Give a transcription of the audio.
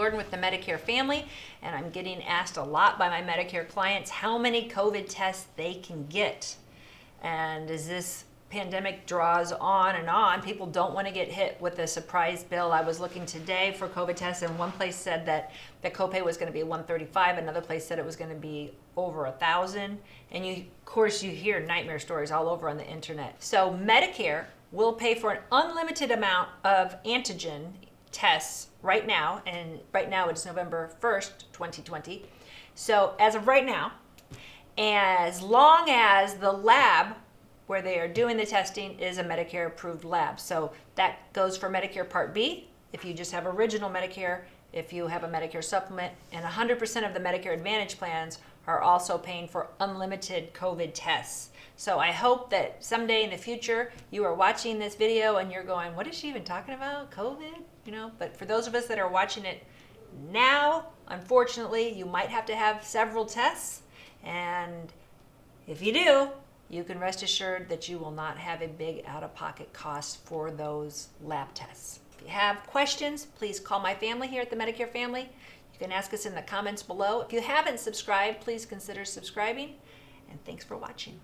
Jordan with the Medicare Family, and I'm getting asked a lot by my Medicare clients how many COVID tests they can get. And as this pandemic draws on, people don't want to get hit with a surprise bill. I was looking today for COVID tests, and one place said that the copay was going to be $135. Another place said it was going to be over $1,000. And of course, you hear nightmare stories all over on the internet. So Medicare will pay for an unlimited amount of antigen tests right now, and right now it's November 1st, 2020. So as of right now, as long as the lab where they are doing the testing is a Medicare approved lab. So that goes for Medicare Part B, if you just have original Medicare, if you have a Medicare supplement, and 100% of the Medicare Advantage plans are also paying for unlimited COVID tests. So I hope that someday in the future you are watching this video and you're going, what is she even talking about? COVID? But for those of us that are watching it now, unfortunately, you might have to have several tests. And if you do, you can rest assured that you will not have a big out-of-pocket cost for those lab tests. If you have questions, please call my family here at the Medicare Family. You can ask us in the comments below. If you haven't subscribed, please consider subscribing. And thanks for watching.